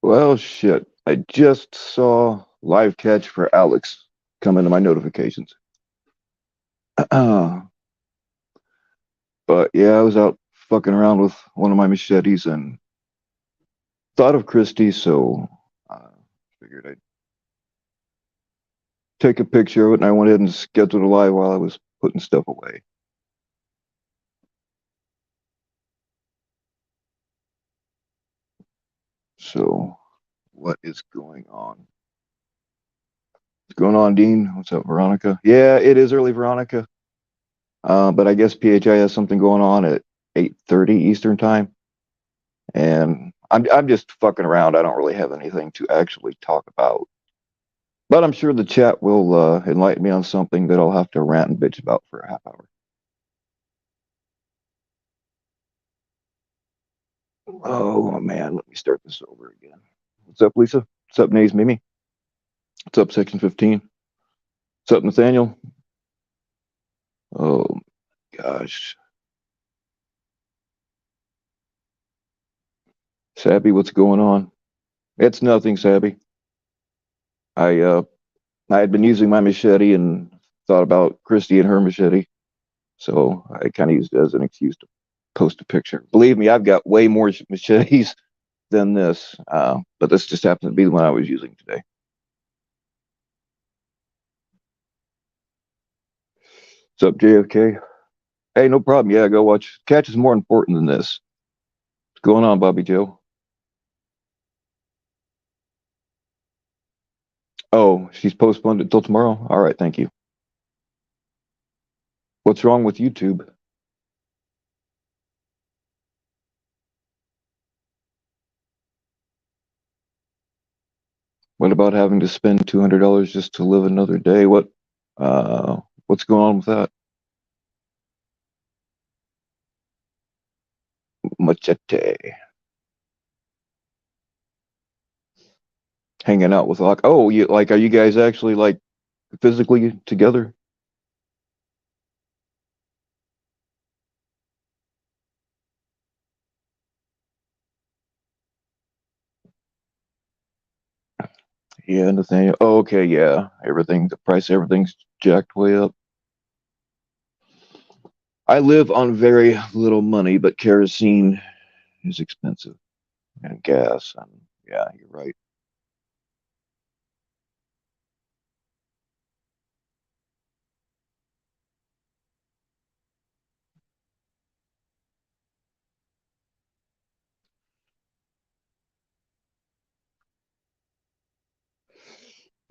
Well, shit. I just saw live catch for Alex come into my notifications. But yeah, I was out fucking around with one of my machetes and thought of Christy, so uh, figured I'd take a picture of it, and I went ahead and scheduled a live while I was putting stuff away. So, what is going on? What's going on, Dean? What's up, Veronica? Yeah, it is early, Veronica. But I guess PHI has something going on at 8:30 Eastern time. And I'm just fucking around. I don't really have anything to actually talk about. But I'm sure the chat will enlighten me on something that I'll have to rant and bitch about for a half hour. Oh man, let me start this over again. What's up, Lisa? What's up, Nays Mimi? What's up, Section 15? What's up, Nathaniel? Oh gosh. Sabby, what's going on? It's nothing, Sabby. I uh I had been using my machete and thought about Christy and her machete. So I kind of used it as an excuse to post a picture. Believe me, I've got way more machetes than this, but this just happened to be the one I was using today. What's up, JFK? Hey, no problem. Yeah, go watch. Catch is more important than this. What's going on, Bobby Joe? Oh, she's postponed it till tomorrow. All right, thank you. What's wrong with YouTube? What about having to spend $200 just to live another day? What's going on with that? Machete. Hanging out with Locke. Oh, you like? Are you guys actually like physically together? Yeah, Nathaniel. Oh, okay, yeah. Everything, the price of everything's jacked way up. I live on very little money, but kerosene is expensive and gas. And yeah, you're right.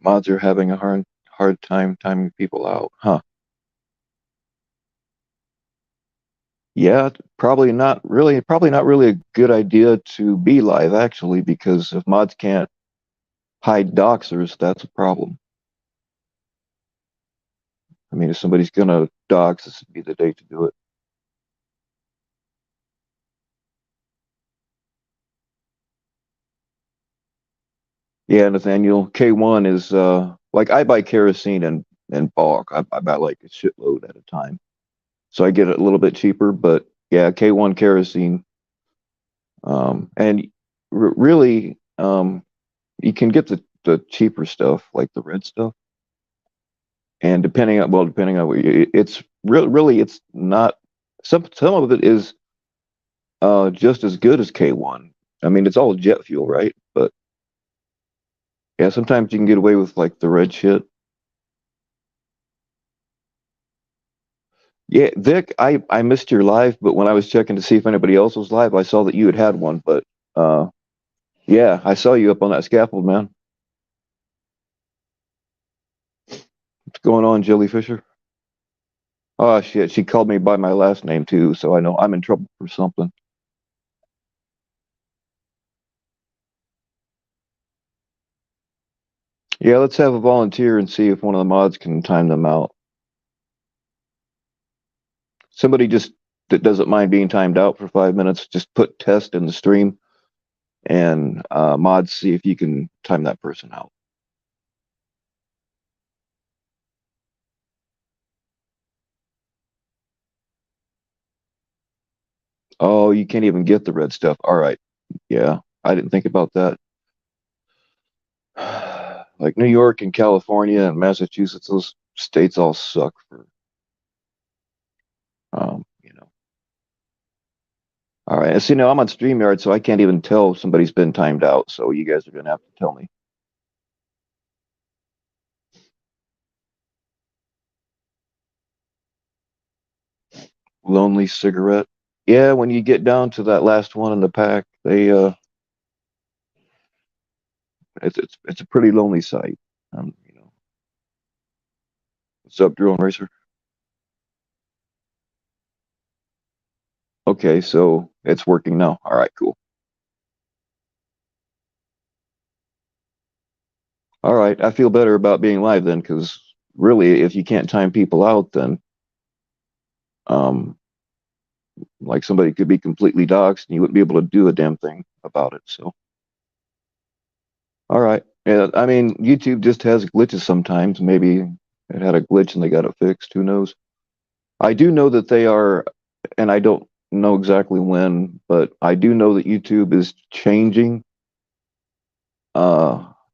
Mods are having a hard time timing people out, huh? Yeah, probably not really a good idea to be live actually, because if mods can't hide doxers, that's a problem. I mean, if somebody's gonna dox, this would be the day to do it. Yeah, Nathaniel, K1 is like I buy kerosene and bulk. I buy like a shitload at a time. So I get it a little bit cheaper, but yeah, K1 kerosene. And really, you can get the cheaper stuff, like the red stuff. And depending on what it's really, it's not, some of it is just as good as K1. I mean, it's all jet fuel, right? But yeah, sometimes you can get away with like the red shit. Yeah, Vic, I missed your live, but when I was checking to see if anybody else was live, I saw that you had one. But uh, yeah, I saw you up on that scaffold, man. What's going on, Jelly Fisher? Oh shit, she called me by my last name too, so I know I'm in trouble for something. Yeah, let's have a volunteer and see if one of the mods can time them out. Somebody just that doesn't mind being timed out for 5 minutes, just put test in the stream and mods see if you can time that person out. Oh, you can't even get the red stuff. All right. Yeah, I didn't think about that. Like New York and California and Massachusetts, those states all suck for, you know. All right. See, now I'm on StreamYard, so I can't even tell if somebody's been timed out. So you guys are gonna have to tell me. Lonely cigarette. Yeah, when you get down to that last one in the pack, it's a pretty lonely sight. You know. What's up, Drill and Racer? Okay, so it's working now. All right, cool. All right, I feel better about being live then, because really, if you can't time people out, then um, like somebody could be completely doxxed and you wouldn't be able to do a damn thing about it. So, all right. Yeah, I mean, YouTube just has glitches sometimes. Maybe it had a glitch and they got it fixed. Who knows? I do know that they are, and I don't know exactly when, but I do know that YouTube is changing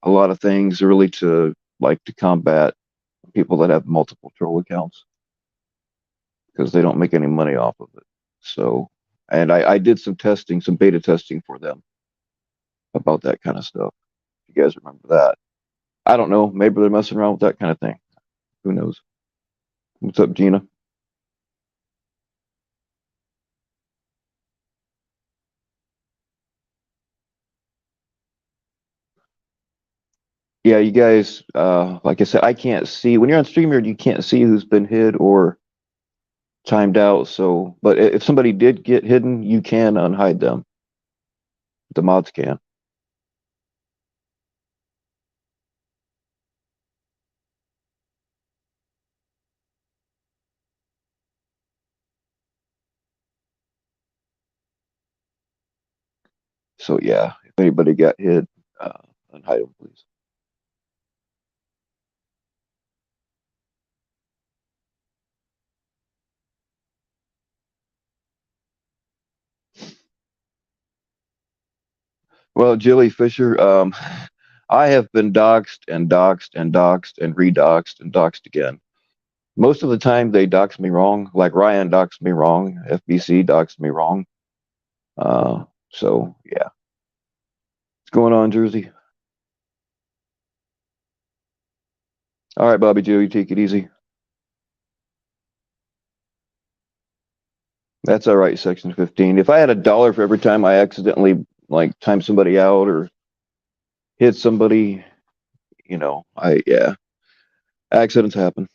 a lot of things really to like to combat people that have multiple troll accounts because they don't make any money off of it. So, and I did some testing, some beta testing for them about that kind of stuff. If you guys remember that. I don't know. Maybe they're messing around with that kind of thing. Who knows? What's up, Gina? Yeah, you guys, like I said, I can't see when you're on StreamYard, you can't see who's been hid or timed out. So, but if somebody did get hidden, you can unhide them. The mods can. So yeah, if anybody got hid, unhide them, please. Well, Jilly Fisher, I have been doxxed and doxxed and doxxed and redoxed and doxxed again. Most of the time, they dox me wrong. Like Ryan doxed me wrong. FBC doxed me wrong. So yeah, what's going on, Jersey? All right, Bobby Joe, you take it easy. That's all right, Section 15. If I had $1 for every time I accidentally like time somebody out or hit somebody, yeah, accidents happen.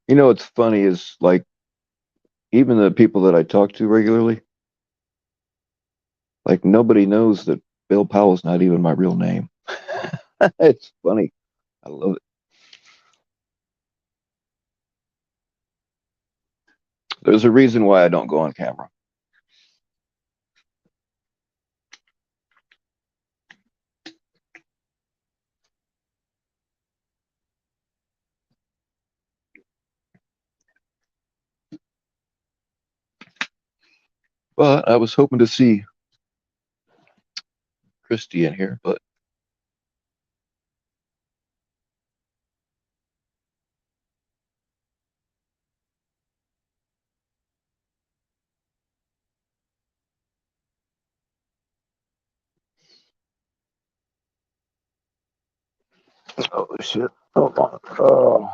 You know, what's funny is like even the people that I talk to regularly, like nobody knows that Bill Powell's not even my real name. It's funny. I love it. There's a reason why I don't go on camera. But I was hoping to see Cristy in here, but oh shit. Hold on. Oh,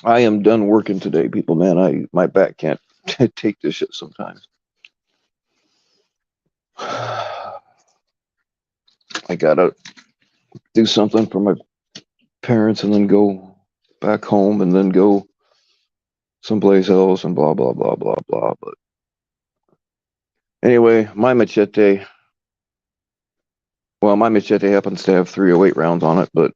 I am done working today, people. Man, I my back can't take this shit sometimes. I gotta do something for my parents and then go back home and then go someplace else and blah blah blah blah blah. But anyway, my machete happens to have 308 rounds on it, but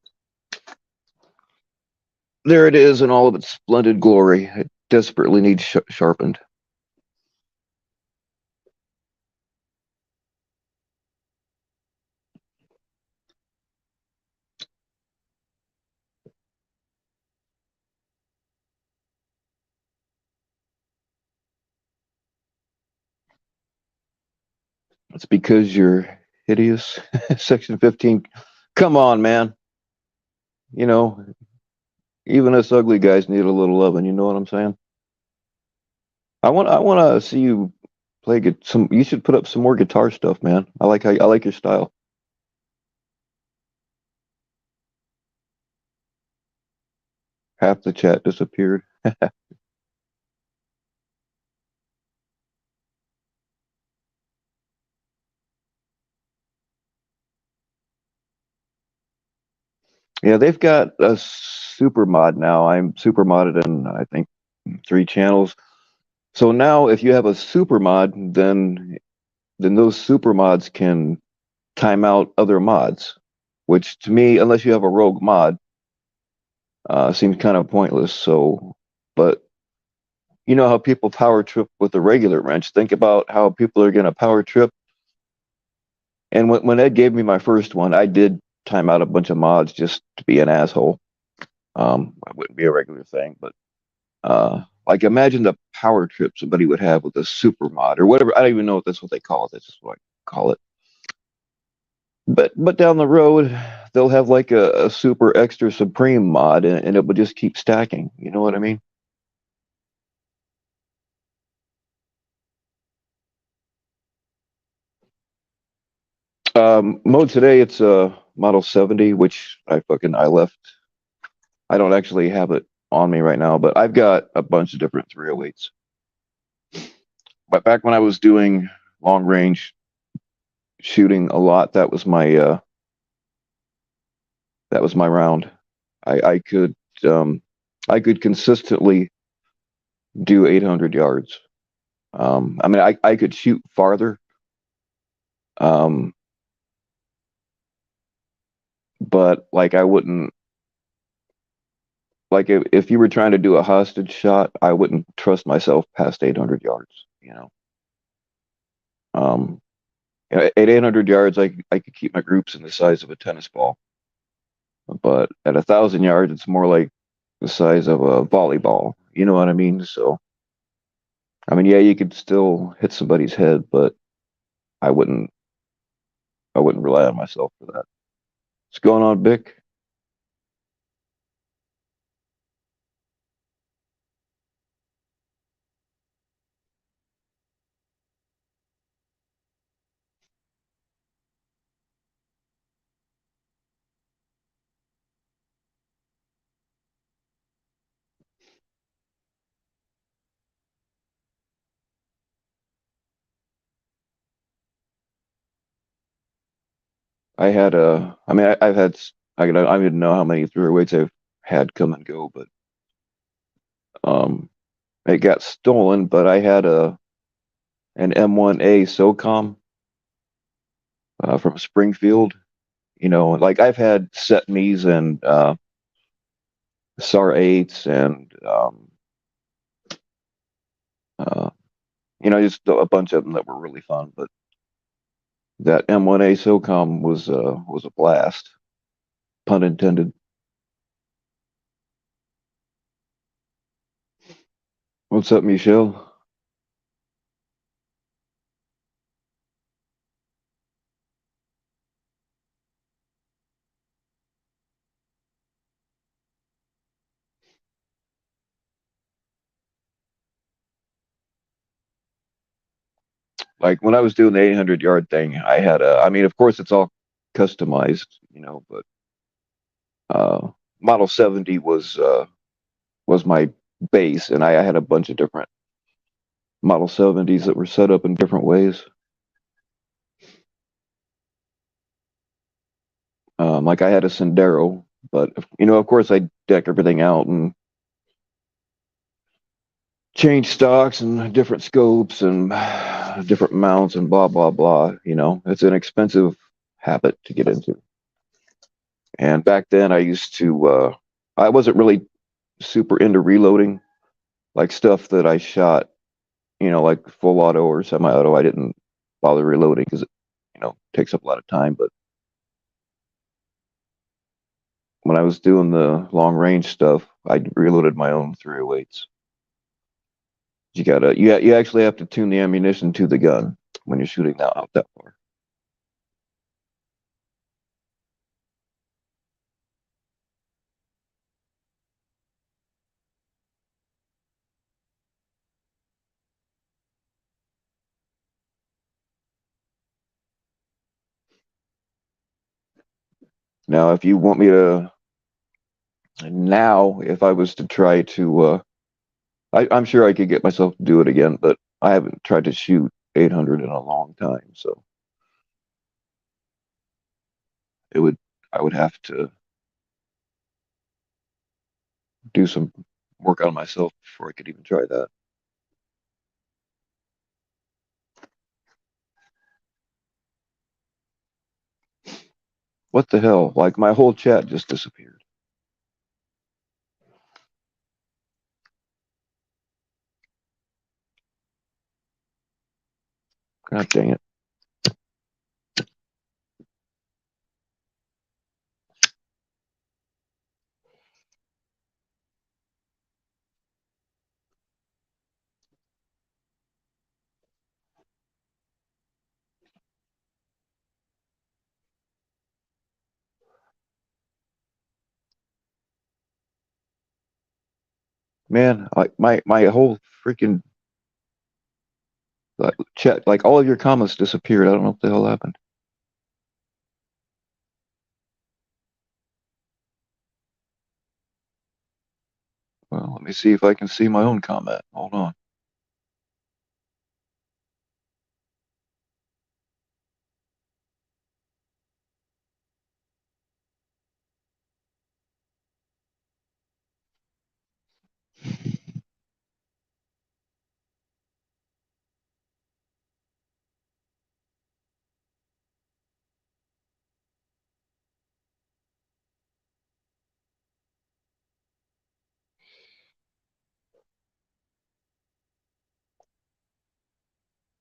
there it is in all of its splendid glory. It desperately needs sharpened. It's because you're hideous. Section 15. Come on, man. You know, even us ugly guys need a little loving. You know what I'm saying? I want to see you play some. You should put up some more guitar stuff, man. I like your style. Half the chat disappeared. Yeah, they've got a super mod now. I'm super modded in I think 3 channels. So now if you have a super mod, then those super mods can time out other mods, which to me, unless you have a rogue mod, seems kind of pointless. So, but you know how people power trip with a regular wrench. Think about how people are going to power trip. And when Ed gave me my first one, I did time out a bunch of mods just to be an asshole. It wouldn't be a regular thing, but like imagine the power trip somebody would have with a super mod or whatever. I don't even know if that's what they call it. That's just what I call it. But down the road, they'll have like a super extra supreme mod, and it would just keep stacking. You know what I mean? Mode today, it's a Model 70, which I left. I don't actually have it on me right now, but I've got a bunch of different 308s. But back when I was doing long range shooting a lot, that was my round. I could um, I could consistently do 800 yards. I mean, I could shoot farther, um, but like I wouldn't like if you were trying to do a hostage shot, I wouldn't trust myself past 800 yards. Um, at 800 yards, I could keep my groups in the size of a tennis ball, but at 1,000 yards, it's more like the size of a volleyball. You know what I mean? So, I mean, yeah, you could still hit somebody's head, but I wouldn't I wouldn't rely on myself for that. What's going on, Vic? I mean, I've had, I don't even know how many through weights I've had come and go, but um, it got stolen. But I had an M1A SOCOM from Springfield. You know, like I've had set me's and SAR 8s and uh, just a bunch of them that were really fun. But that M1A SOCOM was a blast, pun intended. What's up, Michelle? Like when I was doing the 800-yard thing, I mean, of course, it's all customized, but uh, Model 70 was my base, and I had a bunch of different Model 70s that were set up in different ways. Like I had a Sendero, but of course, I deck everything out and change stocks and different scopes and different mounts and blah blah blah. It's an expensive habit to get into. And back then, I wasn't really super into reloading, like stuff that I shot, like full auto or semi-auto. I didn't bother reloading because it, takes up a lot of time. But when I was doing the long range stuff, I reloaded my own 308s. You actually have to tune the ammunition to the gun. when you're shooting out that far. Now, if you want me to, now, if I was to try to, I'm sure I could get myself to do it again, but I haven't tried to shoot 800 in a long time, so it would, I would have to do some work on myself before I could even try that. What the hell? Like my whole chat just disappeared. God dang it. Man, like my whole freaking like, chat, like all of your comments disappeared. I don't know what the hell happened. Well, let me see if I can see my own comment. Hold on.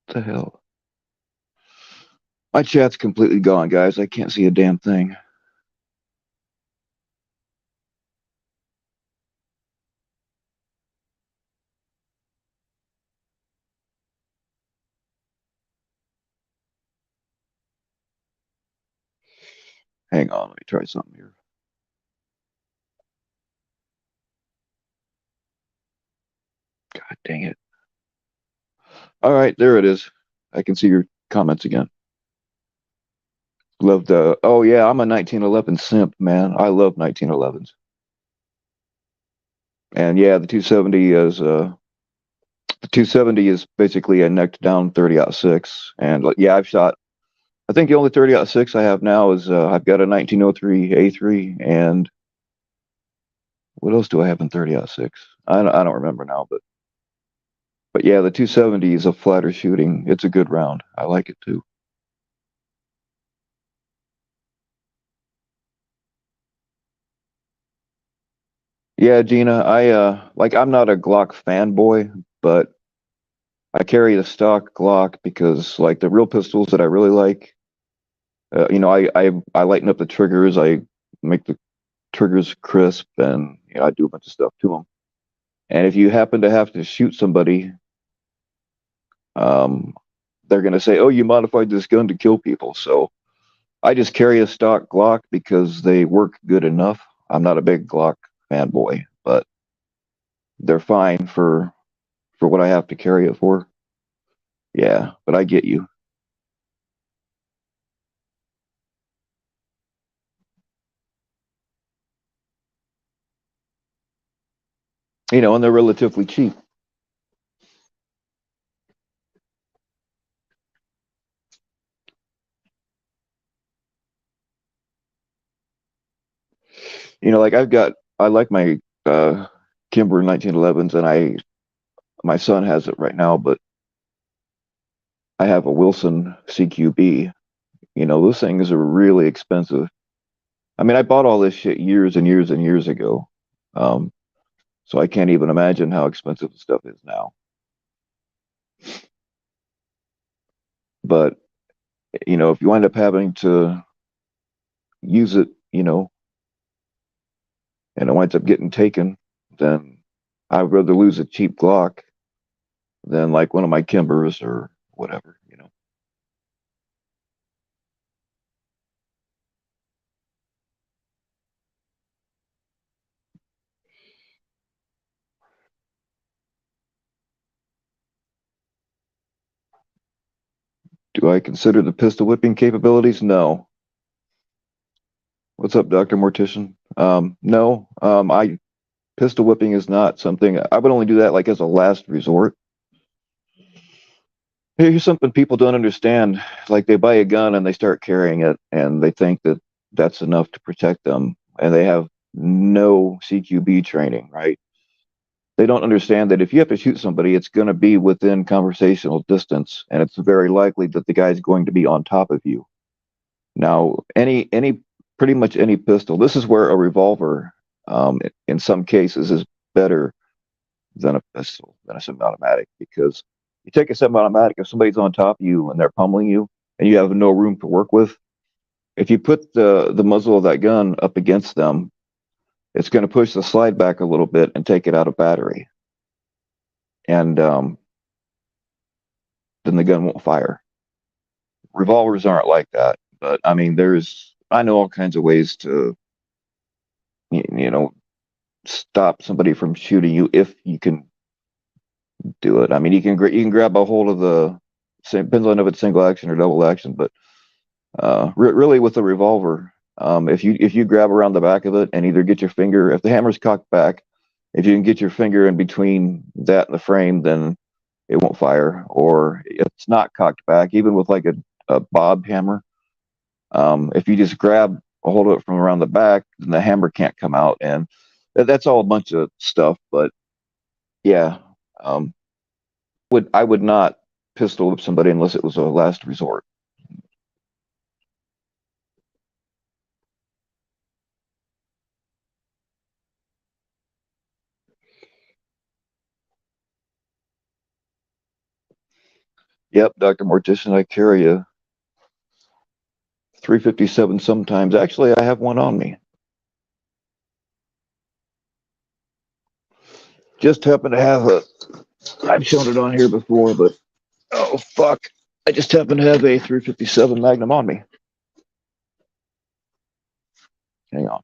What the hell? My chat's completely gone, guys. I can't see a damn thing. Hang on, let me try something here. God dang it. All right, there it is. I can see your comments again. Love the. Oh yeah, I'm a 1911 simp, man. I love 1911s. And yeah, the 270 is basically a necked down 30-06. And like, yeah, I've shot. I think the only 30-06 I have now is I've got a 1903 A3, and what else do I have in 30-06? I don't remember now, but yeah, the 270 is a flatter shooting. It's a good round. I like it too. Yeah, Gina, I'm not a Glock fanboy, but I carry the stock Glock because like the real pistols that I really like, I lighten up the triggers, I make the triggers crisp, and I do a bunch of stuff to them. And if you happen to have to shoot somebody, um, they're gonna say, "Oh, you modified this gun to kill people." So I just carry a stock Glock because they work good enough. I'm not a big Glock fanboy, but they're fine for what I have to carry it for. Yeah, but I get you. And they're relatively cheap. Like I like my Kimber 1911s, and my son has it right now, but I have a Wilson CQB. Those things are really expensive. I mean, I bought all this shit years and years and years ago. Um, so I can't even imagine how expensive the stuff is now. But, if you wind up having to use it, and it winds up getting taken, then I'd rather lose a cheap Glock than like one of my Kimbers or whatever. Do I consider the pistol whipping capabilities? No. What's up, Dr. Mortician? No. I pistol whipping is not something I would only do that like as a last resort. Here's something people don't understand. Like they buy a gun and they start carrying it and they think that that's enough to protect them and they have no CQB training, right? They don't understand that if you have to shoot somebody, it's going to be within conversational distance and it's very likely that the guy's going to be on top of you. Now, pretty much any pistol, this is where a revolver, in some cases, is better than a pistol, than a semi-automatic, because you take a semi-automatic, if somebody's on top of you and they're pummeling you, and you have no room to work with, if you put the muzzle of that gun up against them, it's going to push the slide back a little bit and take it out of battery, and then the gun won't fire. Revolvers aren't like that, but I mean, I know all kinds of ways to, you know, stop somebody from shooting you if you can do it. I mean, you can grab a hold of the same, depends on if it's single action or double action, but really with the revolver, if you grab around the back of it and either get your finger, if the hammer's cocked back, if you can get your finger in between that and the frame, then it won't fire. Or if it's not cocked back, even with like a bob hammer, if you just grab a hold of it from around the back, then the hammer can't come out, and that's all a bunch of stuff. But yeah, um, I would not pistol whip somebody unless it was a last resort. Yep, Dr. Mortician, I carry a 357 sometimes. Actually, I have one on me. Just happen to have a. I've shown it on here before, but oh fuck! I just happen to have a 357 Magnum on me. Hang on.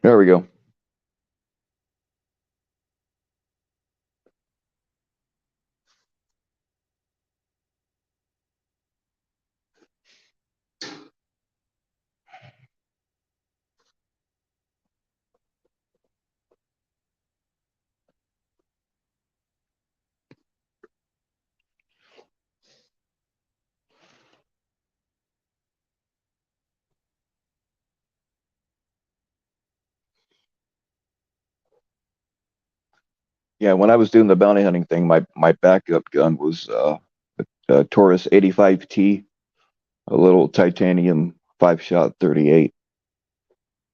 There we go. Yeah, when I was doing the bounty hunting thing, my backup gun was a Taurus 85T, a little titanium 5-shot 38,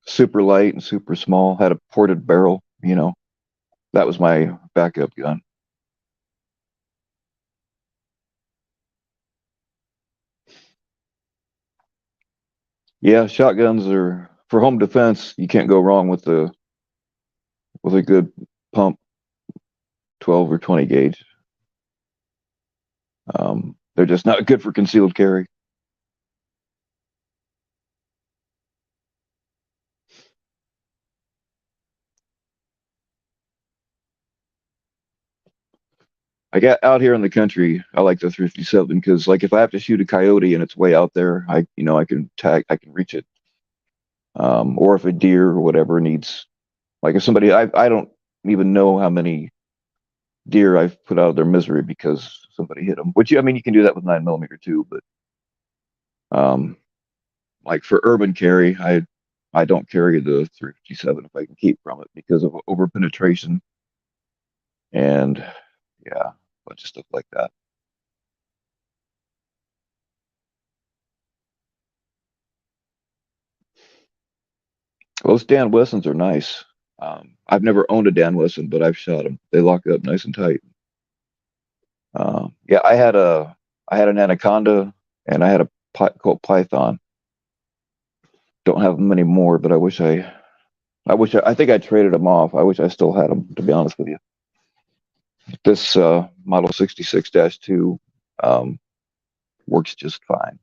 super light and super small. Had a ported barrel. That was my backup gun. Yeah, shotguns are for home defense. You can't go wrong with a good pump 12 or 20 gauge. They're just not good for concealed carry. I got out here in the country. I like the 357 because, like, if I have to shoot a coyote and it's way out there, I can reach it. Or if a deer or whatever needs, like, if somebody, I don't even know how many deer I've put out of their misery because somebody hit them. Which I mean, you can do that with 9mm too, but um, like for urban carry, I don't carry the 357 if I can keep from it because of over penetration and yeah, a bunch of stuff like that. Those Dan Wessons are nice. I've never owned a Dan Wesson, but I've shot them. They lock up nice and tight. Yeah, I had an Anaconda and I had a Colt Python. Don't have them anymore, but I think I traded them off. I wish I still had them, to be honest with you. This Model 66-2 um, works just fine.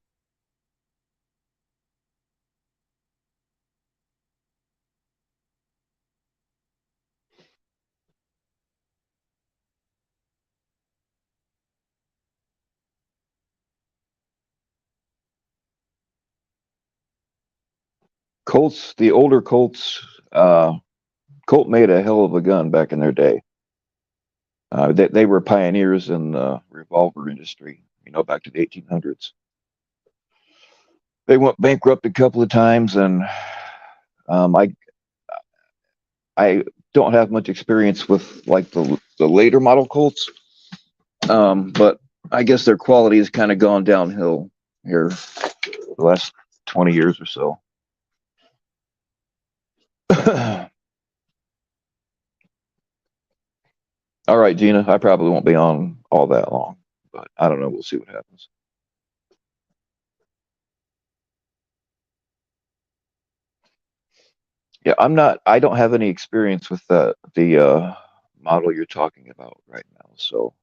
Colts, the older Colts, Colt made a hell of a gun back in their day. They were pioneers in the revolver industry, back to the 1800s. They went bankrupt a couple of times, and um, I I don't have much experience with like the later model Colts, but I guess their quality has kind of gone downhill here the last 20 years or so. All right, Gina, I probably won't be on all that long, but I don't know. We'll see what happens. Yeah, I don't have any experience with the model you're talking about right now. So,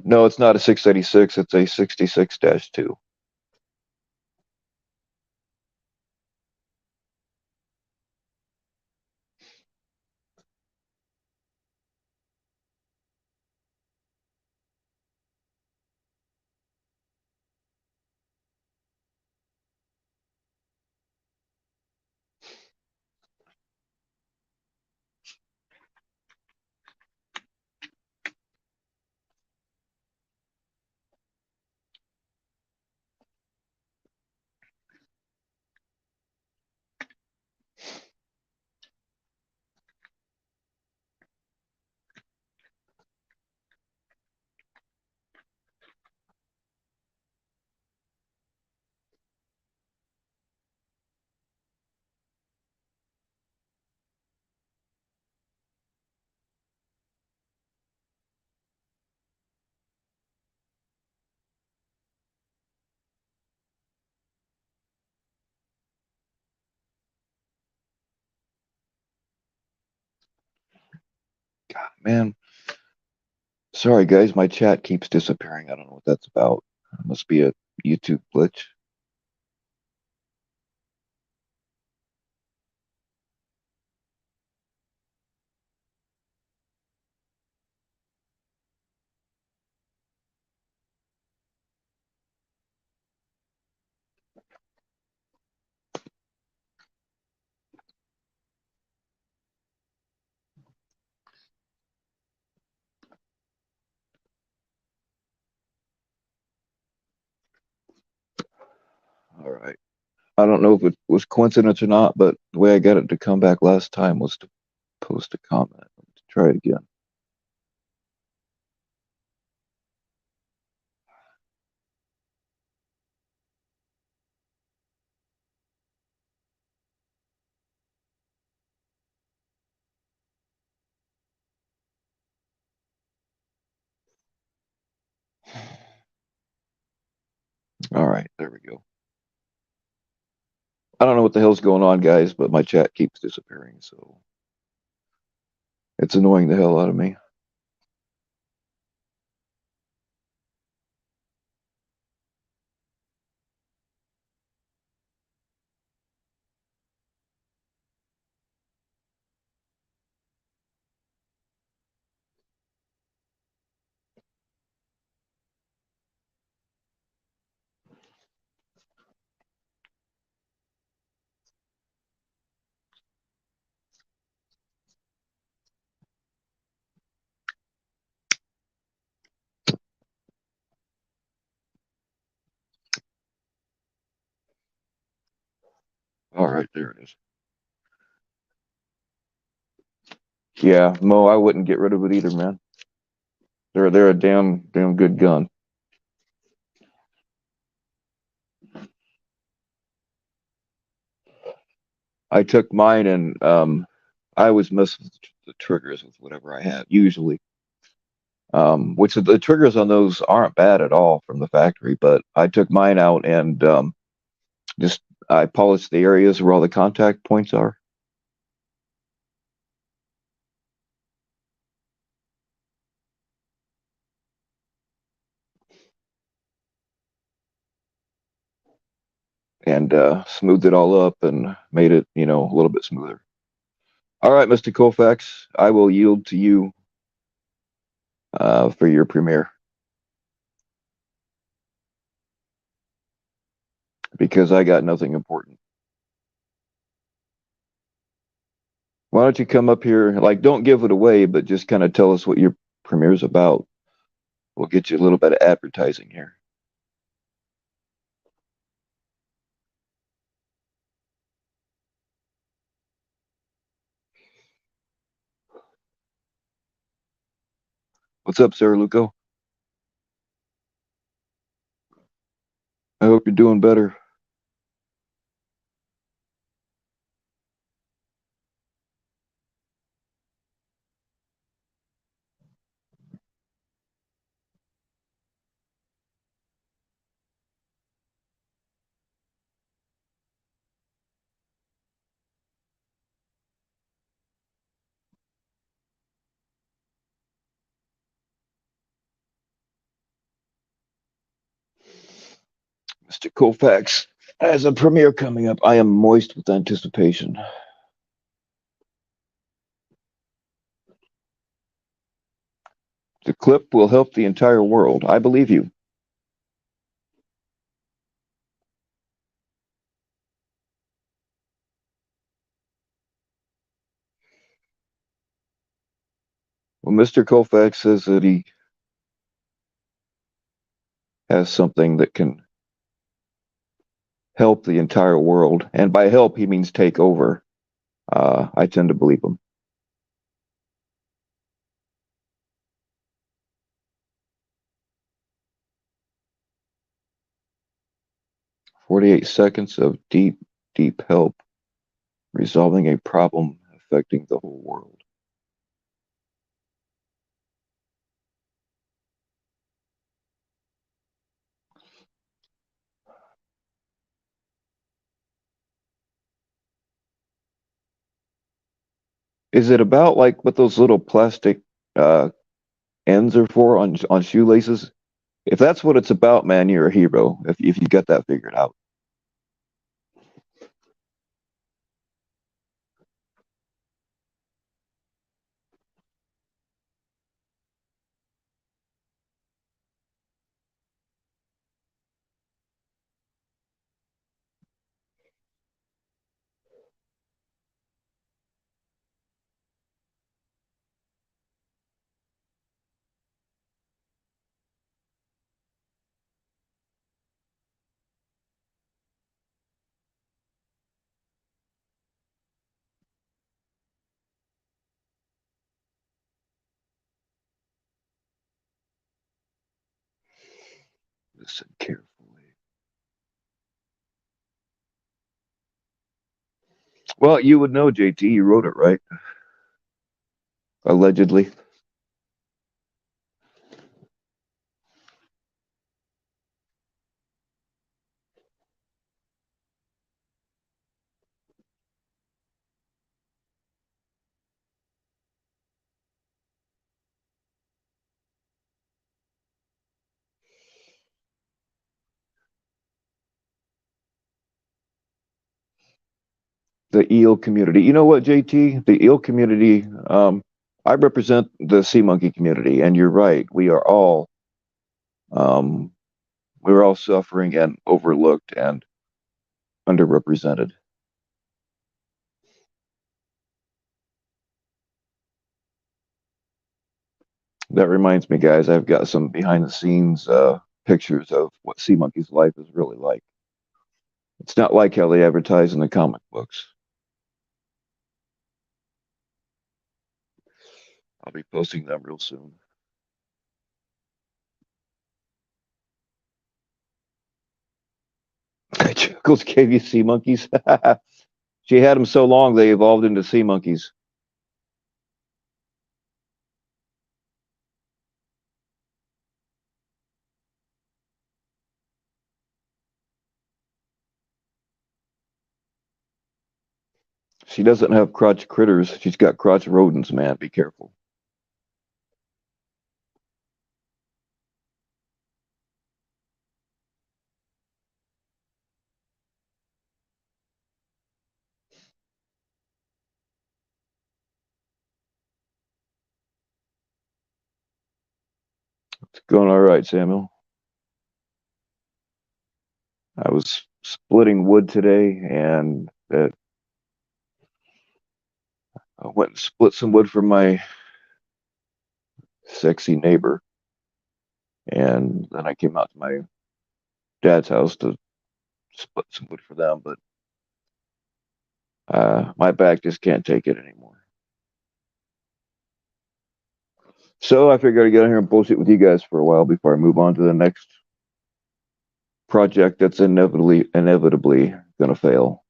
no, it's not a 686, it's a 66-2. God, man. Sorry, guys, my chat keeps disappearing. I don't know what that's about. It must be a YouTube glitch. All right. I don't know if it was coincidence or not, but the way I got it to come back last time was to post a comment. Let's try it again. All right, there we go. I don't know what the hell's going on, guys, but my chat keeps disappearing, so it's annoying the hell out of me. All right, there it is. Yeah, Mo, I wouldn't get rid of it either, man. They're a damn good gun. I took mine and I always mess with the triggers with whatever I have, usually. Which the triggers on those aren't bad at all from the factory, but I took mine out and just I polished the areas where all the contact points are. And smoothed it all up and made it, a little bit smoother. All right, Mr. Colfax, I will yield to you for your premiere. because I got nothing important. Why don't you come up here? Like, don't give it away, but just kind of tell us what your premiere's about. We'll get you a little bit of advertising here. What's up, Sarah Luco? I hope you're doing better. Mr. Colfax has a premiere coming up. I am moist with anticipation. The clip will help the entire world. I believe you. Well, Mr. Colfax says that he has something that can help the entire world. And by help, he means take over. I tend to believe him. 48 seconds of deep, deep help resolving a problem affecting the whole world. Is it about like what those little plastic uh, ends are for on shoelaces? If that's what it's about, man, you're a hero. If you got that figured out. Listen carefully. Well, you would know, JT. You wrote it, right? Allegedly. The eel community. You know what, JT? The eel community. I represent the sea monkey community, and you're right. Um, we're all suffering and overlooked and underrepresented. That reminds me, guys. I've got some behind the scenes pictures of what sea monkey's life is really like. It's not like how they advertise in the comic books. I'll be posting them real soon. Chuckles gave you sea monkeys. She had them so long they evolved into sea monkeys. She doesn't have crotch critters. She's got crotch rodents, man. Be careful. It's going all right, Samuel. I was splitting wood today, and I went and split some wood for my sexy neighbor, and then I came out to my dad's house to split some wood for them. But my back just can't take it anymore. So I figured I'd get in here and bullshit with you guys for a while before I move on to the next project that's inevitably gonna fail.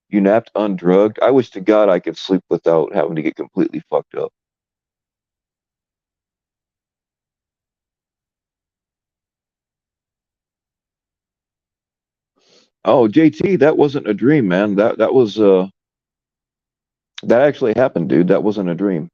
You napped undrugged? I wish to God I could sleep without having to get completely fucked up. Oh, JT, that wasn't a dream, man. That was that actually happened, dude. That wasn't a dream.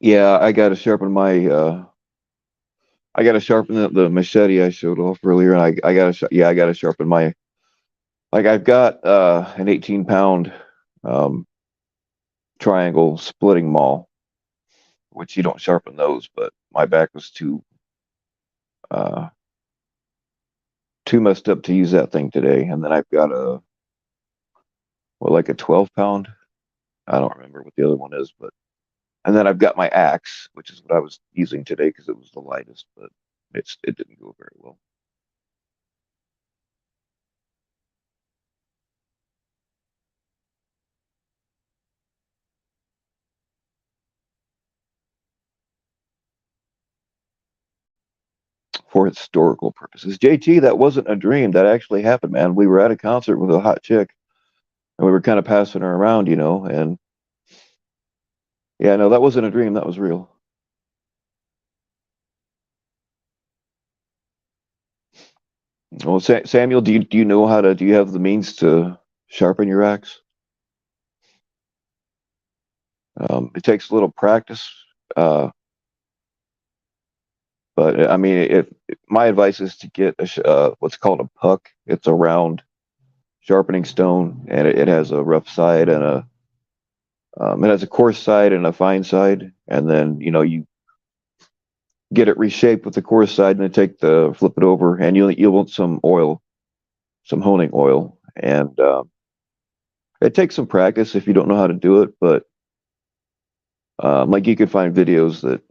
Yeah, I gotta sharpen the machete I showed off earlier, and I gotta I gotta sharpen my like I've got an 18 pound um triangle splitting maul, which you don't sharpen those, but my back was uh too messed up to use that thing today. And then I've got like a 12 pound. I don't remember what the other one is, but and then I've got my axe, which is what I was using today because it was the lightest, but it didn't go very well. For historical purposes. JT, that wasn't a dream. That actually happened, man. We were at a concert with a hot chick, and we were kind of passing her around, and yeah, no, that wasn't a dream. That was real. Well, Samuel, do you know how to? Do you have the means to sharpen your axe? It takes a little practice, uh, but I mean, my advice is to get what's called a puck. It's a round sharpening stone, and it has a rough side and it has a coarse side and a fine side, and then you get it reshaped with the coarse side, and then flip it over, and you'll want some oil, some honing oil, and it takes some practice if you don't know how to do it, but like you can find videos that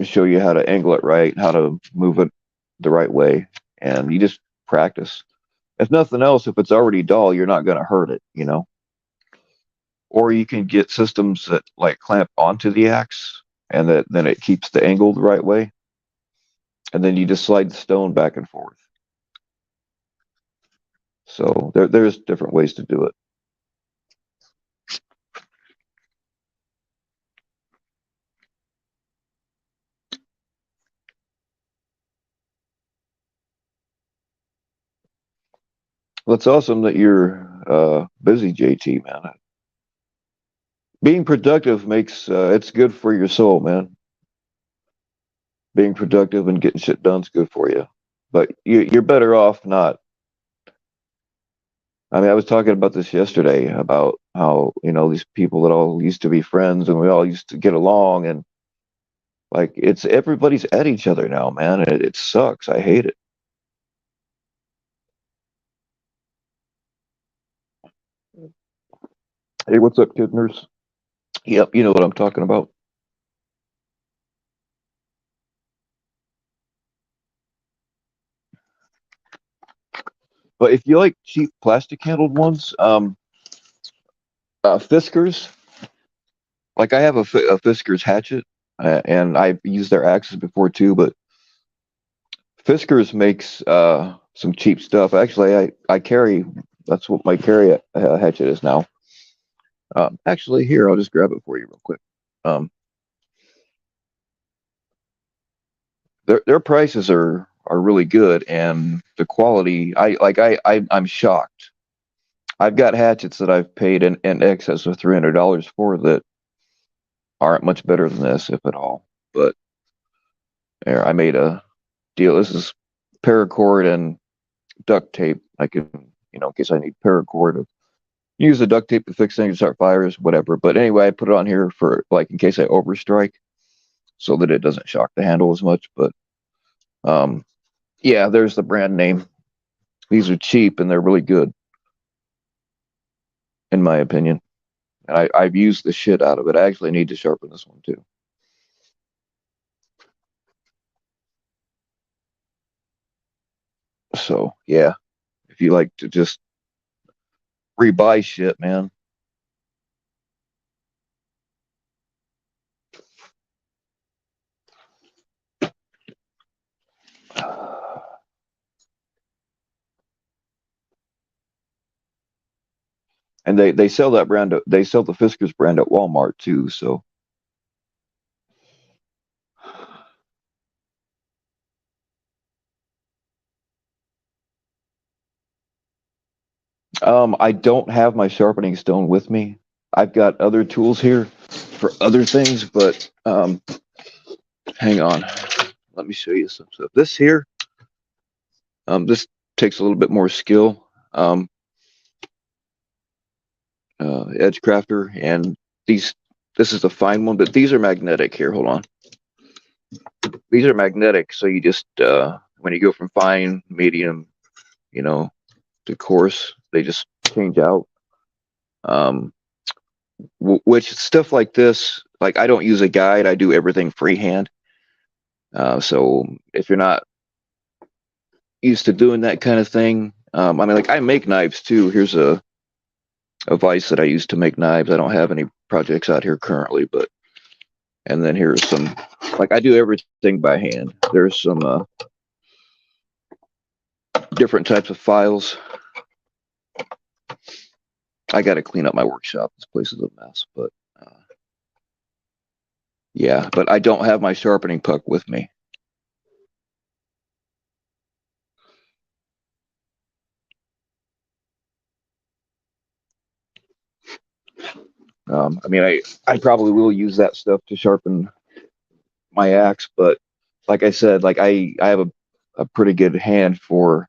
show you how to angle it right, how to move it the right way, and you just practice. If nothing else, if it's already dull, you're not going to hurt it. Or you can get systems that like clamp onto the axe, and that then it keeps the angle the right way, and then you just slide the stone back and forth. So there's different ways to do it. Well, it's awesome that you're busy, JT, man. Being productive makes it's good for your soul, man. Being productive and getting shit done is good for you. But you're better off not. I mean, I was talking about this yesterday about how these people that all used to be friends and we all used to get along, and like it's everybody's at each other now, man. It sucks. I hate it. Hey, what's up, kidners? Yep, you know what I'm talking about. But if you like cheap plastic handled ones, Fiskars, like I have a Fiskars hatchet, and I've used their axes before too. But Fiskars makes some cheap stuff. Actually, I carry that's what my carry hatchet is now. Actually, here I'll just grab it for you real quick. Um, their prices are are really good, and the quality. I'm shocked. I've got hatchets that I've paid in excess of $300 for that aren't much better than this, if at all. But there, I made a deal. This is paracord and duct tape. I can, in case I need paracord, use the duct tape to fix things, start fires, whatever. But anyway, I put it on here for like in case I overstrike, so that it doesn't shock the handle as much. But um, yeah, there's the brand name. These are cheap and they're really good, in my opinion. And I've used the shit out of it. I actually need to sharpen this one too. So yeah, if you like to just rebuy shit, man. And they sell that brand. They sell the Fiskars brand at Walmart too. So I don't have my sharpening stone with me. I've got other tools here for other things, but hang on. Let me show you some stuff. This here, this takes a little bit more skill. Edge crafter, and these. This is the fine one, but these are magnetic. Here, hold on. These are magnetic, so you just when you go from fine, medium, you know, to coarse, they just change out. Um, which stuff like this, like I don't use a guide. I do everything freehand. So if you're not used to doing that kind of thing, I mean, like I make knives too. Here's a vise that I use to make knives. I don't have any projects out here currently, but and then here's some, like I do everything by hand. There's some different types of files. I got to clean up my workshop. This place is a mess, but yeah, but I don't have my sharpening puck with me. I mean, I probably will use that stuff to sharpen my axe, but like I said, like I have a pretty good hand for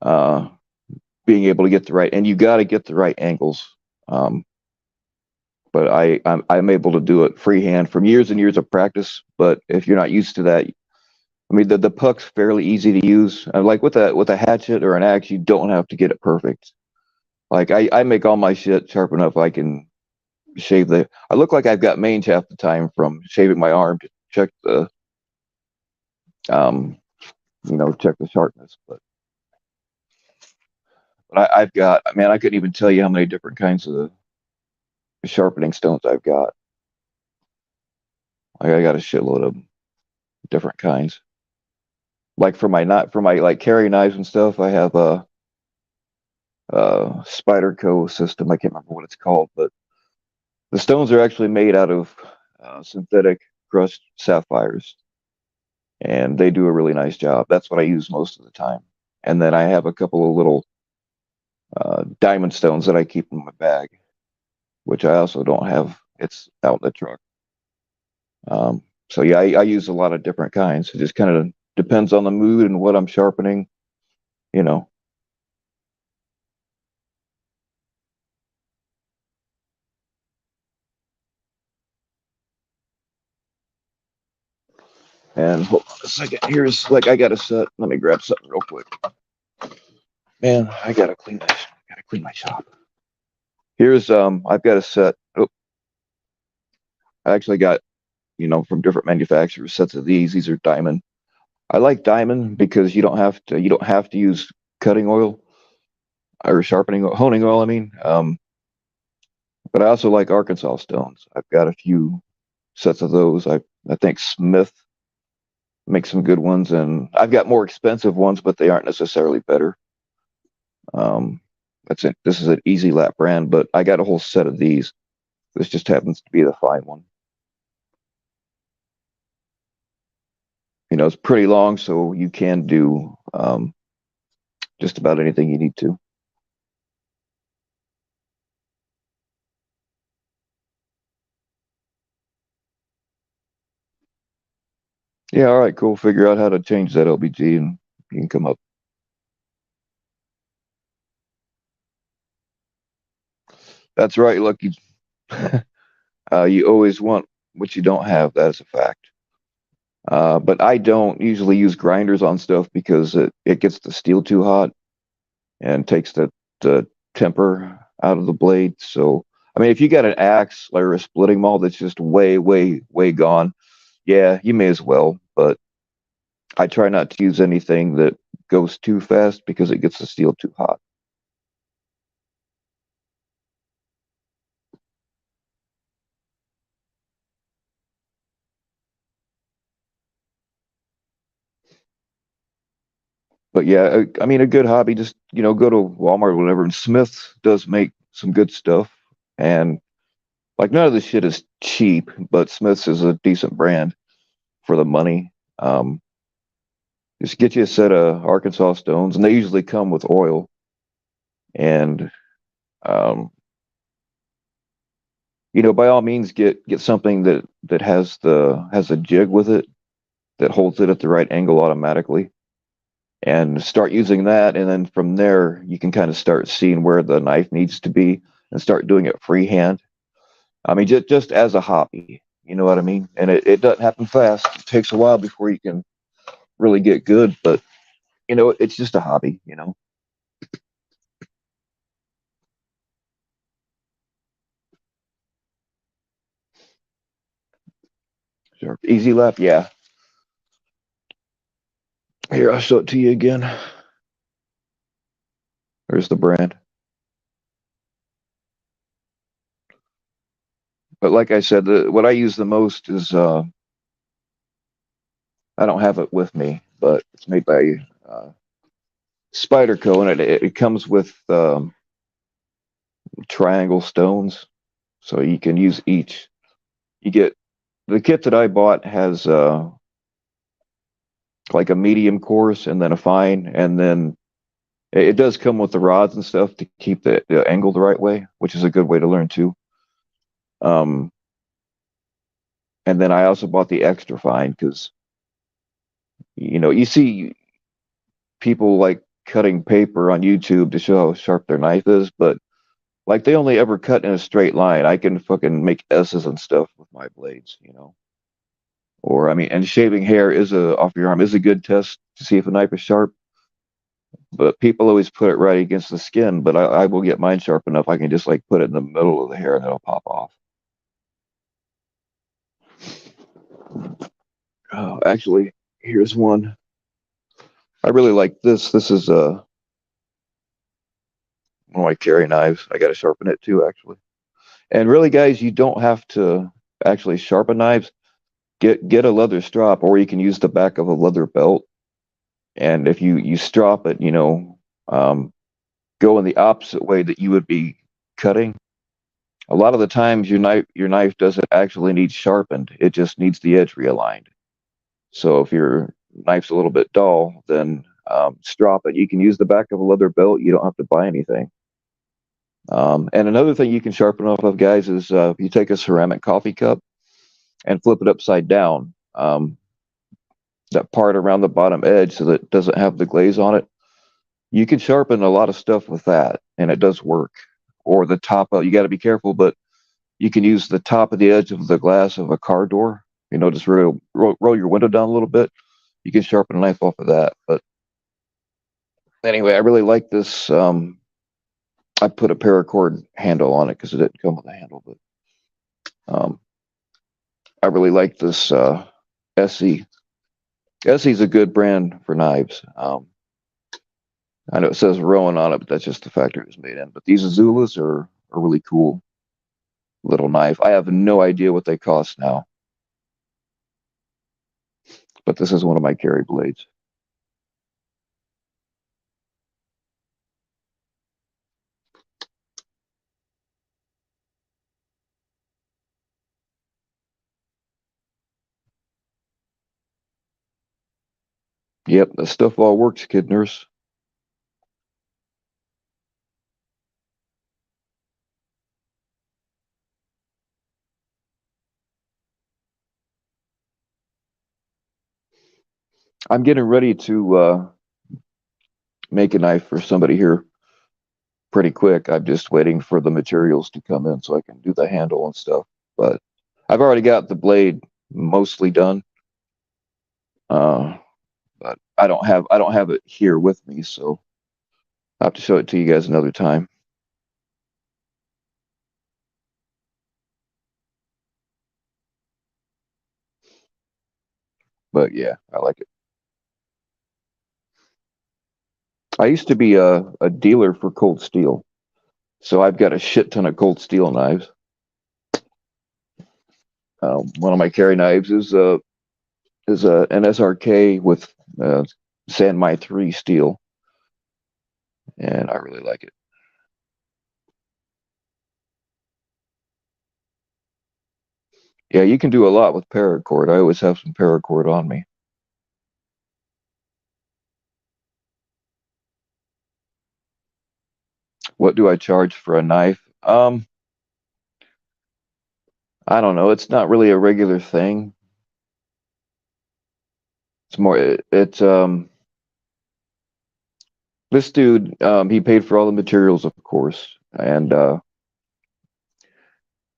uh, being able to get the right, and you got to get the right angles. Um, but I'm able to do it freehand from years and years of practice. But if you're not used to that, I mean, the puck's fairly easy to use. Like with a hatchet or an axe, you don't have to get it perfect. Like I make all my shit sharp enough I can shave the. I look like I've got mange half the time from shaving my arm to check the um check the sharpness. But I've got. Man, I couldn't even tell you how many different kinds of sharpening stones I've got. Like I got a shitload of different kinds. Like for my not for my like carry knives and stuff, I have a Spider Co system. I can't remember what it's called, but the stones are actually made out of synthetic crushed sapphires, and they do a really nice job. That's what I use most of the time. And then I have a couple of little diamond stones that I keep in my bag, which I also don't have. It's out in the truck. So yeah, I use a lot of different kinds. It just kind of depends on the mood and what I'm sharpening, you know. And hold on a second. Here's like I got a set. Let me grab something real quick. Man, I gotta clean this. Gotta clean my shop. Here's I've got a set. Oh, I actually got from different manufacturers sets of these. These are diamond. I like diamond because you don't have to use cutting oil or sharpening honing oil. I mean, but I also like Arkansas stones. I've got a few sets of those. I think Smith makes some good ones, and I've got more expensive ones, but they aren't necessarily better. Um, that's it. This is an Easy Lap brand, but I got a whole set of these. This just happens to be the fine one. It's pretty long, so you can do just about anything you need to. Yeah, all right, cool. Figure out how to change that LBG and you can come up. That's right, Lucky. You always want what you don't have. That is a fact. But I don't usually use grinders on stuff because it gets the steel too hot and takes the temper out of the blade. So, I mean, if you got an axe or a splitting maul that's just way, way, way gone, yeah, you may as well. But I try not to use anything that goes too fast because it gets the steel too hot. But yeah, I mean, a good hobby, just, go to Walmart or whatever. And Smith does make some good stuff. And like none of this shit is cheap, but Smith's is a decent brand for the money. Just get you a set of Arkansas stones, and they usually come with oil. And um, by all means, get something that has a jig with it that holds it at the right angle automatically, and start using that. And then from there, you can kind of start seeing where the knife needs to be and start doing it freehand. I mean, just as a hobby, you know what I mean? And it doesn't happen fast. It takes a while before you can really get good, but it's just a hobby. Sure. Easy left, yeah. Here, I'll show it to you again. There's the brand. But like I said, what I use the most is I don't have it with me, but it's made by Spyderco, and it comes with triangle stones, so you can use each. You get the kit that I bought has like a medium course and then a fine, and then it does come with the rods and stuff to keep the angle the right way, which is a good way to learn too. Um, and then I also bought the extra fine because you see people like cutting paper on YouTube to show how sharp their knife is, but like they only ever cut in a straight line. I can fucking make S's and stuff with my blades. Or I mean, and shaving hair is a off your arm is a good test to see if a knife is sharp. But people always put it right against the skin. But I will get mine sharp enough. I can just like put it in the middle of the hair and it'll pop off. Oh, actually, here's one. I really like this. This is one of my carry knives. I got to sharpen it too, actually. And really, guys, you don't have to actually sharpen knives. Get a leather strop, or you can use the back of a leather belt. And if you strop it, um, go in the opposite way that you would be cutting. A lot of the times, your knife doesn't actually need sharpened. It just needs the edge realigned. So if your knife's a little bit dull, then strop it. You can use the back of a leather belt. You don't have to buy anything. And another thing you can sharpen off of, guys, is if you take a ceramic coffee cup and flip it upside down, that part around the bottom edge so that it doesn't have the glaze on it, you can sharpen a lot of stuff with that, and it does work. Or the top of, you got to be careful, but you can use the top of the edge of the glass of a car door. Just roll your window down a little bit. You can sharpen a knife off of that. But anyway, I really like this. I put a paracord handle on it because it didn't come with a handle, but um, I really like this SE. SE is a good brand for knives. I know it says Rowan on it, but that's just the factory it was made in. But these Azulas are a really cool little knife. I have no idea what they cost now, but this is one of my carry blades. Yep, that stuff all works, kid nurse. I'm getting ready to make a knife for somebody here pretty quick. I'm just waiting for the materials to come in so I can do the handle and stuff. But I've already got the blade mostly done. Uh, but I don't have it here with me, so I'll have to show it to you guys another time. But yeah, I like it. I used to be a dealer for cold steel, so I've got a shit ton of cold steel knives. One of my carry knives is a an SRK with San Mai 3 steel, and I really like it. Yeah, you can do a lot with paracord. I always have some paracord on me. What do I charge for a knife? I don't know. It's not really a regular thing. It's more it's this dude he paid for all the materials, of course, and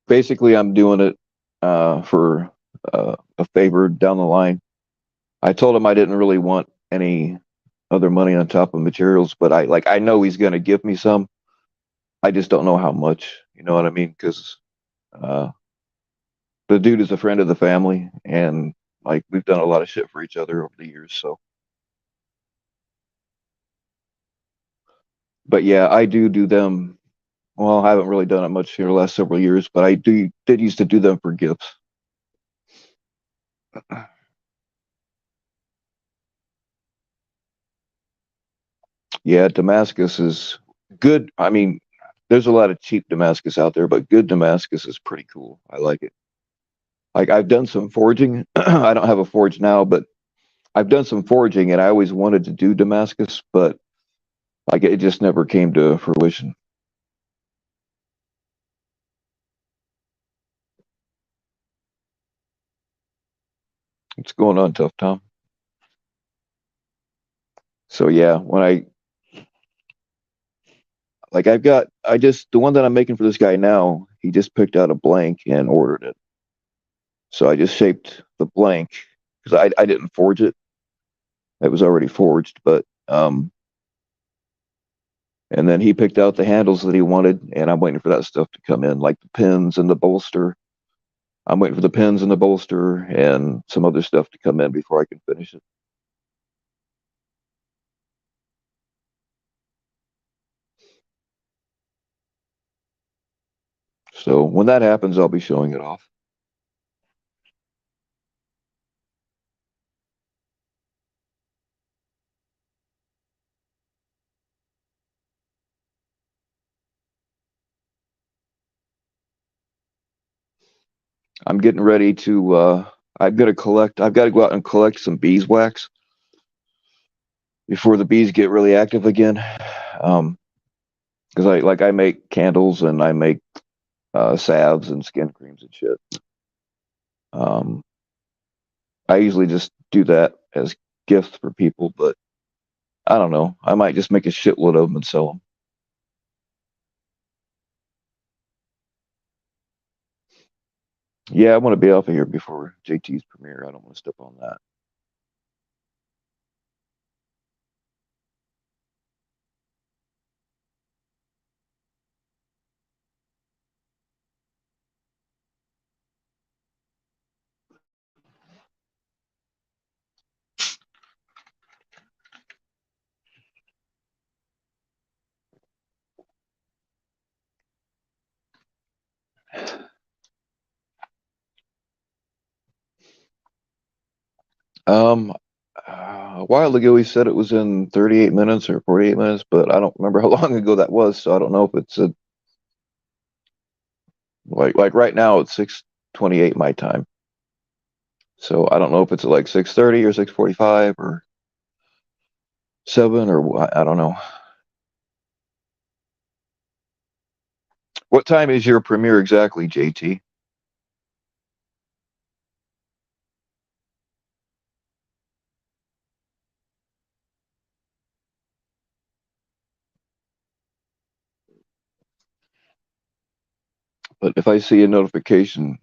basically I'm doing it for a favor down the line. I told him I didn't really want any other money on top of materials, but I know he's going to give me some. I just don't know how much. You know what I mean? Because uh, the dude is a friend of the family, and like we've done a lot of shit for each other over the years. So, but yeah, I do them. Well, I haven't really done it much here the last several years, but I did used to do them for gifts. Yeah, Damascus is good. I mean, there's a lot of cheap Damascus out there, but good Damascus is pretty cool. I like it. Like I've done some forging. I don't have a forge now, but I've done some forging, and I always wanted to do Damascus, but like it just never came to fruition. What's going on, Tough Tom? So yeah, when I like I've got I just the one that I'm making for this guy now, he just picked out a blank and ordered it. So I just shaped the blank because I didn't forge it. It was already forged, but and then he picked out the handles that he wanted, and I'm waiting for that stuff to come in, like the pins and the bolster. I'm waiting for the pins and the bolster and some other stuff to come in before I can finish it. So when that happens, I'll be showing it off. I'm getting ready to. I'm gonna collect. I've got to go out and collect some beeswax before the bees get really active again. Because I make candles and I make salves and skin creams and shit. Um, I usually just do that as gifts for people, but I don't know. I might just make a shitload of them and sell them. Yeah, I want to be off of here before JT's premiere. I don't want to step on that. Um, a while ago he said it was in 38 minutes or 48 minutes, but I don't remember how long ago that was, so I don't know if it's like right now it's 6:28 my time. So I don't know if it's at like 6:30 or 6:45 or 7 or what? I don't know. What time is your premiere exactly, JT? But if I see a notification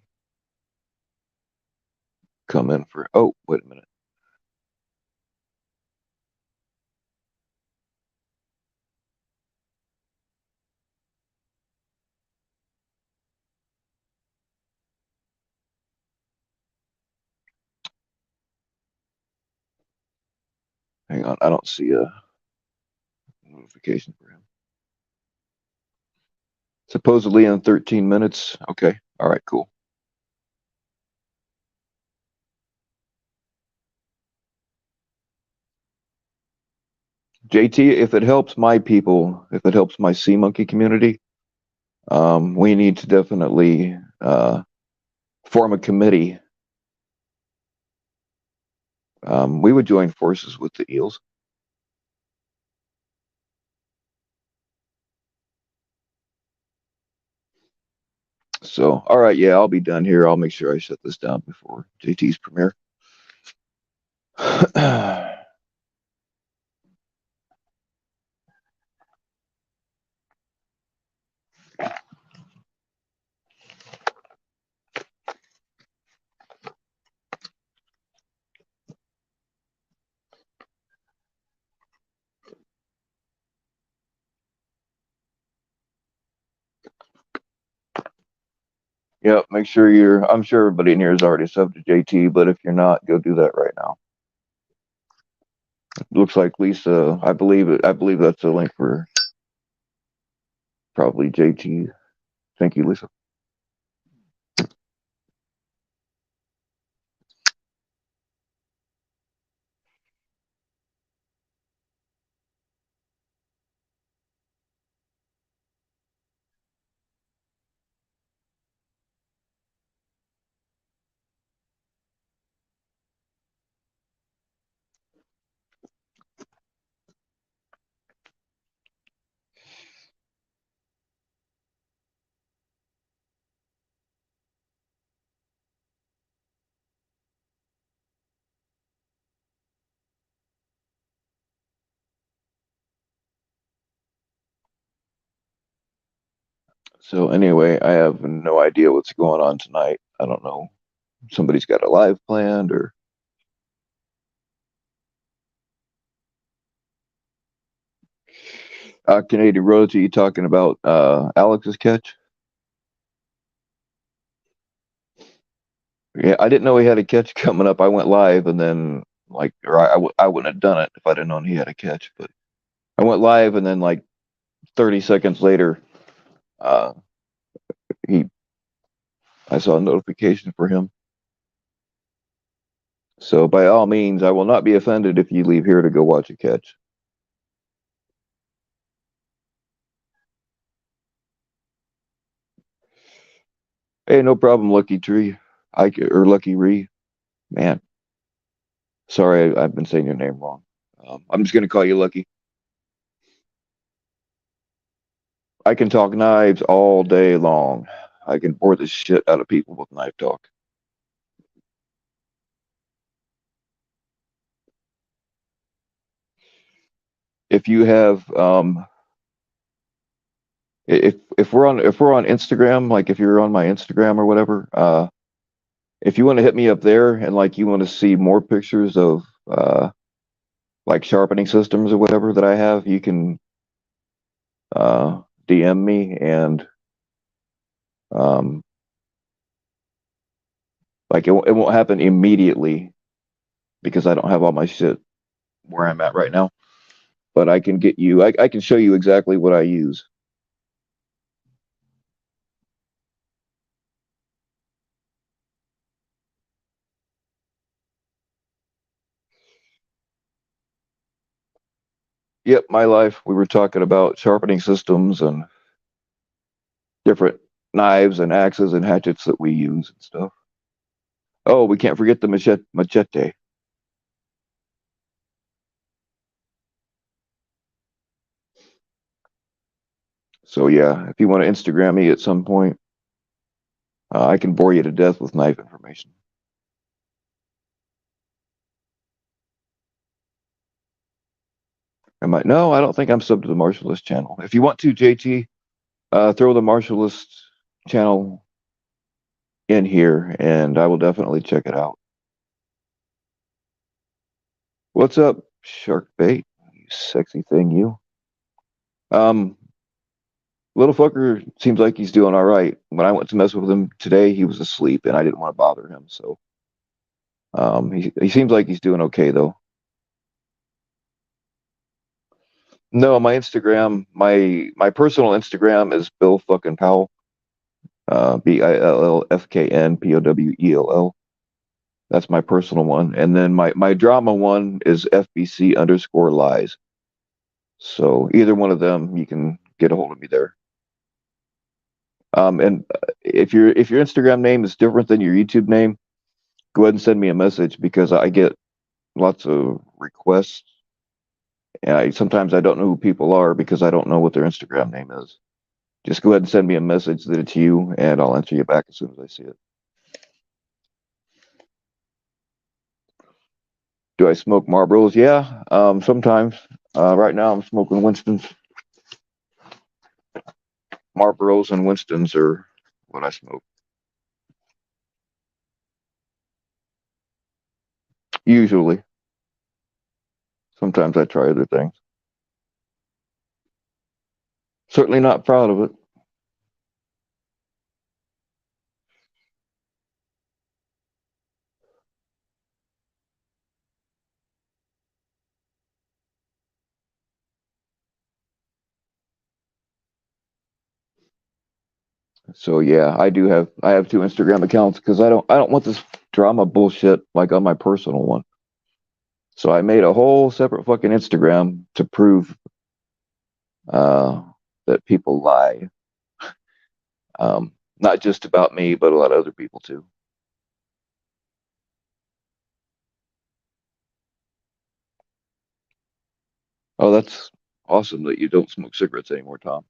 come in for, oh, wait a minute. Hang on, I don't see a notification for him. Supposedly in 13 minutes. Okay. All right, cool. JT, if it helps my people, if it helps my sea monkey community, we need to definitely form a committee. We would join forces with the eels. So, all right, yeah, I'll be done here. I'll make sure I shut this down before JT's premiere. Yep, make sure I'm sure everybody in here is already subbed to JT, but if you're not, go do that right now. Looks like Lisa, I believe that's a link for probably JT. Thank you, Lisa. So anyway, I have no idea what's going on tonight. I don't know. Somebody's got a live planned or Canadian Rosie talking about Alex's catch. Yeah, I didn't know he had a catch coming up. I went live and then like, or I wouldn't have done it if I didn't know he had a catch. But I went live and then like 30 seconds later, uh, he I saw a notification for him. So by all means, I will not be offended if you leave here to go watch a catch. Hey, no problem, Lucky Tree. Or Lucky Ree. Man, sorry, I've been saying your name wrong. I'm just gonna call you Lucky. I can talk knives all day long. I can bore the shit out of people with knife talk. If you have, if we're on Instagram, like if you're on my Instagram or whatever, if you want to hit me up there and like you want to see more pictures of like sharpening systems or whatever that I have, you can DM me and um, like it won't happen immediately because I don't have all my shit where I'm at right now. But I can get you. I can show you exactly what I use. Yep, my life. We were talking about sharpening systems and different knives and axes and hatchets that we use and stuff. Oh, we can't forget the machete. So yeah, if you want to Instagram me at some point, I can bore you to death with knife information. I might no, I don't think I'm sub to the Martialist channel. If you want to, JT, throw the Martialist channel in here, and I will definitely check it out. What's up, Shark Bait? You sexy thing, you. Um, Little fucker seems like he's doing all right. When I went to mess with him today, he was asleep, and I didn't want to bother him. So, he seems like he's doing okay though. No, my Instagram, my personal Instagram is Bill fucking Powell, BILLFKNPOWELL. That's my personal one, and then my drama one is FBC_lies. So either one of them, you can get a hold of me there. And if your Instagram name is different than your YouTube name, go ahead and send me a message because I get lots of requests, and sometimes I don't know who people are because I don't know what their Instagram name is. Just go ahead and send me a message that it's you, and I'll answer you back as soon as I see it. Do I smoke Marlboros? Yeah, sometimes. Right now, I'm smoking Winston's. Marlboros and Winston's are what I smoke. Usually. Sometimes I try other things. Certainly not proud of it. So yeah, I have two Instagram accounts because I don't want this drama bullshit like on my personal one. So I made a whole separate fucking Instagram to prove uh, that people lie. Not just about me, but a lot of other people too. Oh, that's awesome that you don't smoke cigarettes anymore, Tom.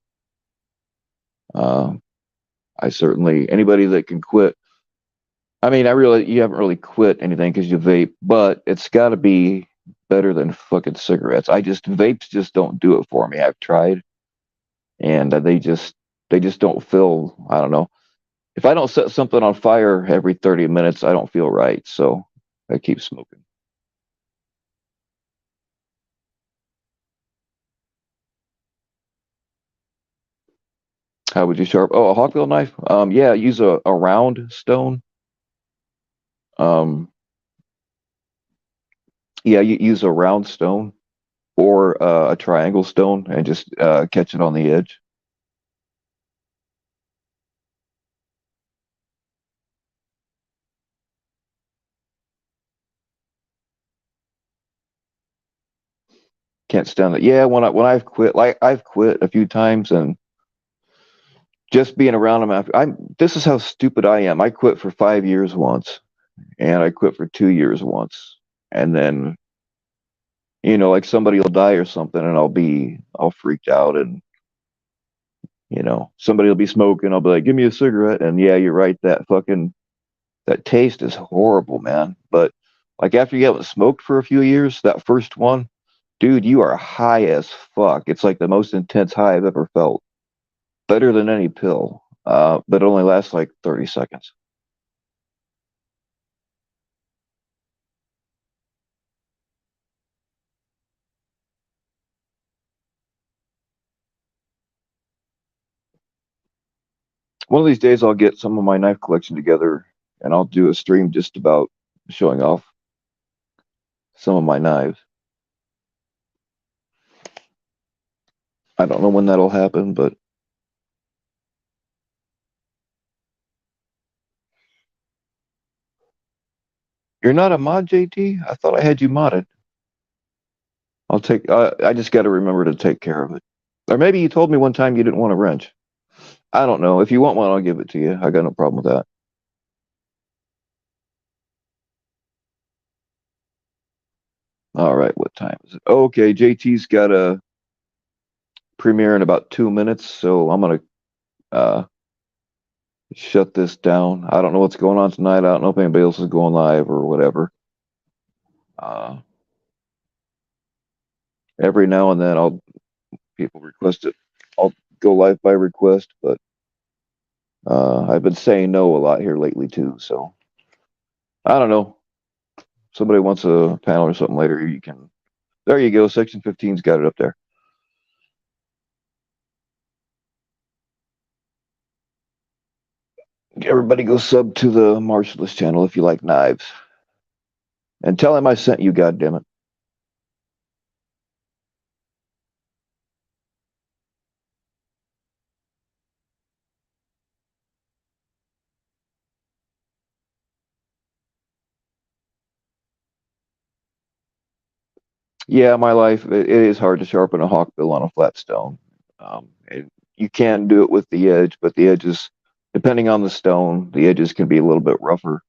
Uh, I certainly anybody that can quit. I mean, I realize you haven't really quit anything because you vape, but it's got to be better than fucking cigarettes. Vapes just don't do it for me. I've tried, and they just don't feel. I don't know. If I don't set something on fire every 30 minutes, I don't feel right. So I keep smoking. How would you sharp? Oh, a hawkbill knife. Yeah, use a round stone. Um, yeah, you use a round stone or a triangle stone and just catch it on the edge. Can't stand it. Yeah, when I've quit, like I've quit a few times, and just being around them after I'm. This is how stupid I am. I quit for 5 years once, and I quit for 2 years once, and then like somebody will die or something, and I'll be all freaked out, and somebody will be smoking. I'll be like, "Give me a cigarette," and yeah, you're right. That taste is horrible, man. But like after you haven't smoked for a few years, that first one, dude, you are high as fuck. It's like the most intense high I've ever felt. Better than any pill. But it only lasts like 30 seconds. One of these days, I'll get some of my knife collection together and I'll do a stream just about showing off some of my knives. I don't know when that'll happen, but you're not a mod, JT? I thought I had you modded. I just got to remember to take care of it. Or maybe you told me one time you didn't want a wrench. I don't know. If you want one, I'll give it to you. I got no problem with that. All right, what time is it? Okay, JT's got a premiere in about 2 minutes, so I'm gonna uh, shut this down. I don't know what's going on tonight. I don't know if anybody else is going live or whatever. Uh, every now and then, I'll people request it. I'll go live by request, but I've been saying no a lot here lately too. So I don't know. Somebody wants a panel or something later, you can. There you go. Section 15's got it up there. Everybody go sub to the Marshallist channel if you like knives. And tell him I sent you, goddammit. Yeah, my life, it is hard to sharpen a hawkbill on a flat stone. And you can do it with the edge, but the edges, depending on the stone, the edges can be a little bit rougher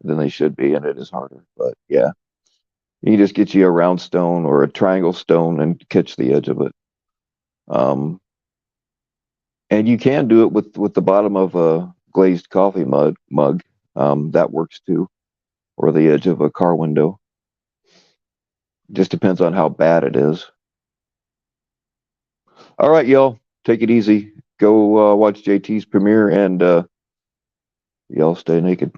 than they should be, and it is harder. But yeah, you can just get you a round stone or a triangle stone and catch the edge of it. Um, and you can do it with the bottom of a glazed coffee mug. That works too, or the edge of a car window. Just depends on how bad it is. All right, y'all, take it easy. Go watch JT's premiere, and y'all stay naked.